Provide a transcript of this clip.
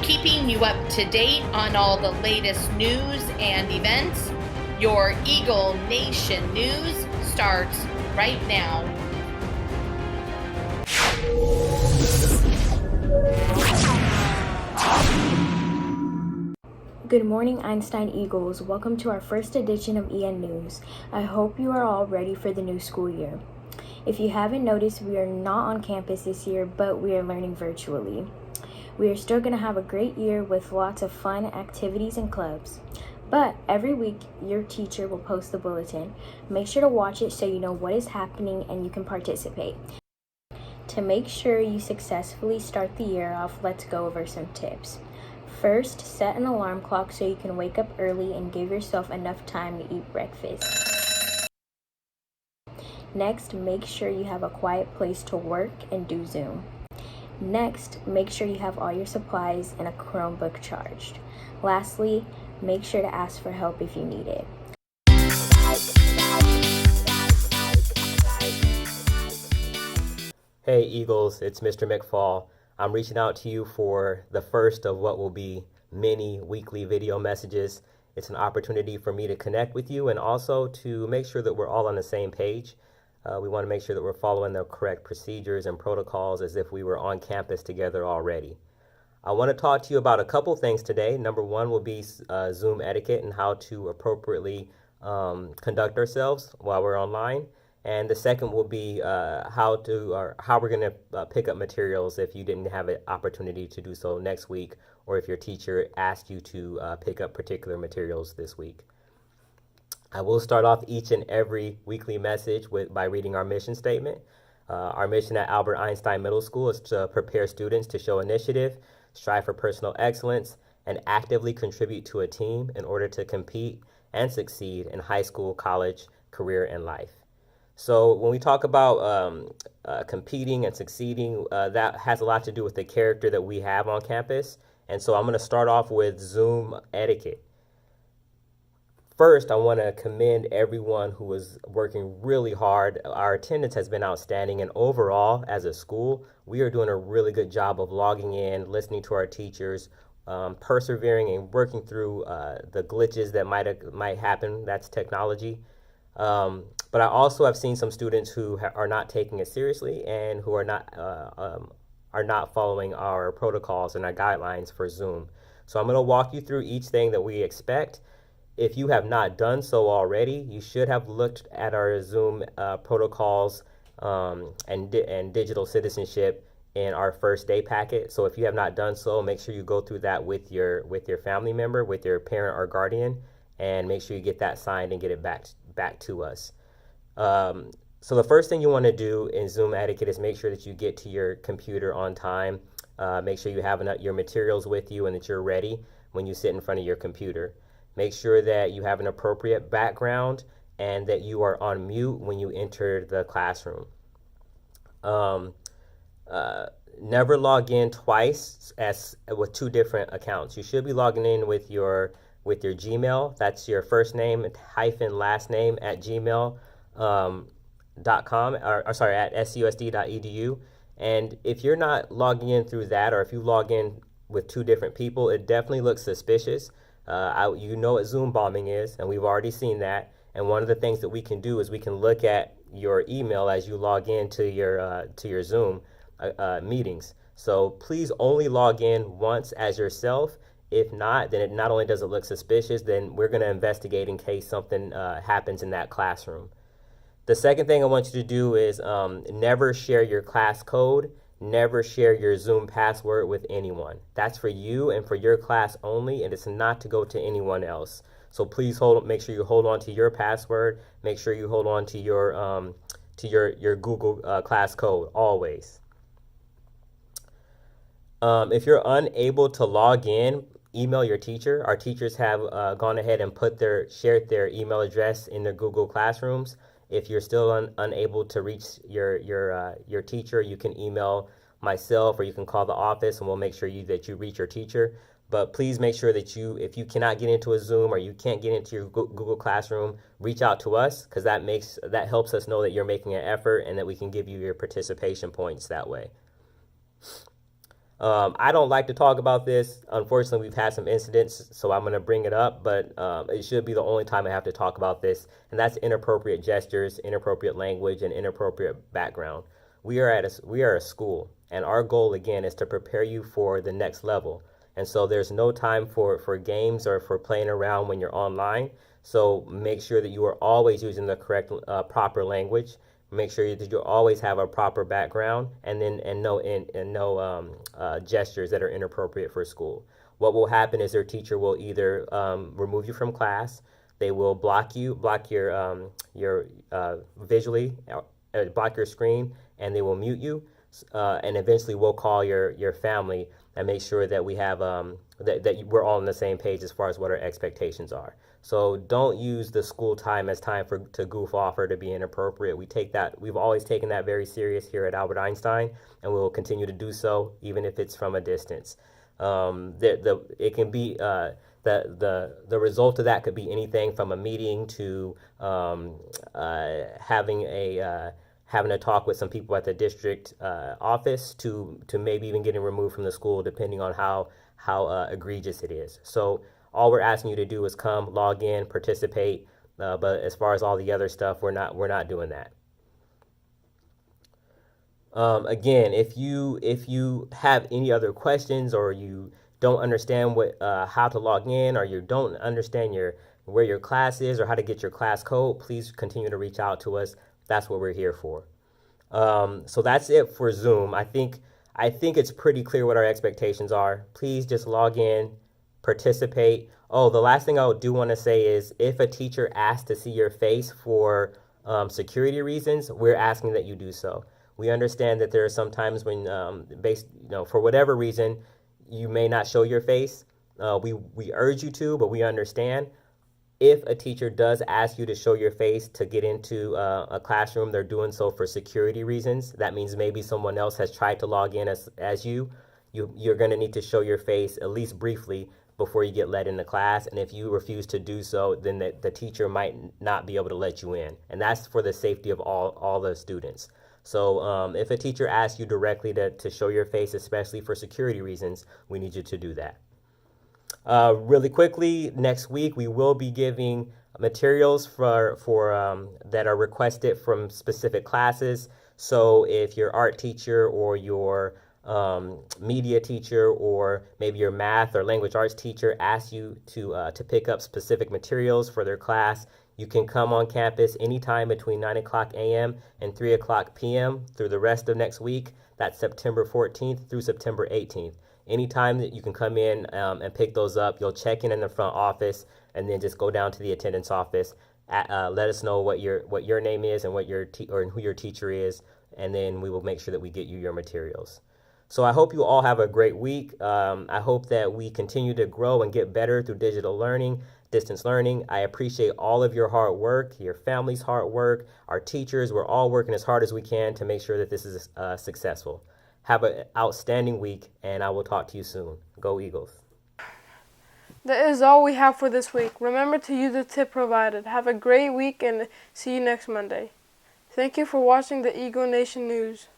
keeping you up to date on all the latest news and events. Your Eagle Nation news starts right now. Good morning, Einstein Eagles. Welcome to our first edition of EN News. I hope you are all ready for the new school year. If you haven't noticed, we are not on campus this year, but we are learning virtually. We are still going to have a great year with lots of fun activities and clubs. But every week, your teacher will post the bulletin. Make sure to watch it so you know what is happening and you can participate. To make sure you successfully start the year off, let's go over some tips. First, set an alarm clock so you can wake up early and give yourself enough time to eat breakfast. Next, make sure you have a quiet place to work and do Zoom. Next, make sure you have all your supplies and a Chromebook charged. Lastly, make sure to ask for help if you need it. Hey Eagles, it's Mr. McFall. I'm reaching out to you for the first of what will be many weekly video messages. It's an opportunity for me to connect with you and also to make sure that we're all on the same page. We want to make sure that we're following the correct procedures and protocols as if we were on campus together already. I want to talk to you about a couple things today. Number one will be Zoom etiquette and how to appropriately conduct ourselves while we're online. And the second will be how we're going to pick up materials if you didn't have an opportunity to do so next week, or if your teacher asked you to pick up particular materials this week. I will start off each and every weekly message by reading our mission statement. Our mission at Albert Einstein Middle School is to prepare students to show initiative, strive for personal excellence, and actively contribute to a team in order to compete and succeed in high school, college, career, and life. So when we talk about competing and succeeding, that has a lot to do with the character that we have on campus. And so I'm going to start off with Zoom etiquette. First, I want to commend everyone who is working really hard. Our attendance has been outstanding, and overall, as a school, we are doing a really good job of logging in, listening to our teachers, persevering and working through the glitches that might happen. That's technology. But I also have seen some students who are not taking it seriously and who are not following our protocols and our guidelines for Zoom. So I'm going to walk you through each thing that we expect. If you have not done so already, you should have looked at our Zoom protocols and digital citizenship in our first day packet. So if you have not done so, make sure you go through that with your family member, with your parent or guardian, and make sure you get that signed and get it back to us. So the first thing you want to do in Zoom etiquette is make sure that you get to your computer on time. Make sure you have your materials with you and that you're ready when you sit in front of your computer. Make sure that you have an appropriate background and that you are on mute when you enter the classroom. Never log in twice with two different accounts. You should be logging in with your Gmail. That's your first name hyphen last name at gmail.com at susd.edu. And if you're not logging in through that, or if you log in with two different people, it definitely looks suspicious. You know what Zoom bombing is, and we've already seen that. And one of the things that we can do is we can look at your email as you log in to your Zoom meetings. So please only log in once as yourself. If not, then it not only does it look suspicious, then we're going to investigate in case something happens in that classroom. The second thing I want you to do is never share your class code. Never share your Zoom password with anyone. That's for you and for your class only, and it's not to go to anyone else. So please make sure you hold on to your password. Make sure you hold on to your Google class code always. If you're unable to log in, email your teacher. Our teachers have gone ahead and shared their email address in their Google Classrooms. If you're still unable to reach your teacher, you can email myself, or you can call the office, and we'll make sure that you reach your teacher. But please make sure that if you cannot get into a Zoom or you can't get into your Google Classroom, reach out to us, because that helps us know that you're making an effort and that we can give you your participation points that way. I don't like to talk about this. Unfortunately, we've had some incidents, so I'm going to bring it up, but it should be the only time I have to talk about this, and that's inappropriate gestures, inappropriate language, and inappropriate background. We are a school, and our goal, again, is to prepare you for the next level. And so there's no time for games or for playing around when you're online. So make sure that you are always using the correct, proper language. Make sure that you always have a proper background, and no gestures that are inappropriate for school. What will happen is their teacher will either remove you from class, they will block your visually, block your screen, and they will mute you, and eventually we'll call your family and make sure that we have that we're all on the same page as far as what our expectations are. So don't use the school time as time to goof off or to be inappropriate. We've always taken that very serious here at Albert Einstein, and we will continue to do so even if it's from a distance. It can be the result of that could be anything from a meeting to having a talk with some people at the district office to maybe even getting removed from the school, depending on how egregious it is. So all we're asking you to do is come, log in, participate. But as far as all the other stuff, we're not doing that. Again, if you have any other questions, or you don't understand how to log in, or you don't understand where your class is or how to get your class code, please continue to reach out to us. That's what we're here for. So that's it for Zoom. I think it's pretty clear what our expectations are. Please just log in, participate. Oh, the last thing I do want to say is, if a teacher asks to see your face for security reasons, we're asking that you do so. We understand that there are some times when, for whatever reason, you may not show your face. We urge you to, but we understand. If a teacher does ask you to show your face to get into a classroom, they're doing so for security reasons. That means maybe someone else has tried to log in as you. You're going to need to show your face at least briefly before you get let into class. And if you refuse to do so, then the teacher might not be able to let you in. And that's for the safety of all the students. So if a teacher asks you directly to show your face, especially for security reasons, we need you to do that. Really quickly, next week we will be giving materials for that are requested from specific classes. So if your art teacher or your media teacher or maybe your math or language arts teacher asks you to pick up specific materials for their class, you can come on campus anytime between 9 o'clock a.m. and 3 o'clock p.m. through the rest of next week. That's September 14th through September 18th. Anytime that you can come in and pick those up, you'll check in the front office and then just go down to the attendance office. Let us know what your name is and or who your teacher is, and then we will make sure that we get you your materials. So I hope you all have a great week. I hope that we continue to grow and get better through digital learning, distance learning. I appreciate all of your hard work, your family's hard work, our teachers. We're all working as hard as we can to make sure that this is successful. Have an outstanding week, and I will talk to you soon. Go Eagles. That is all we have for this week. Remember to use the tip provided. Have a great week, and see you next Monday. Thank you for watching the Eagle Nation News.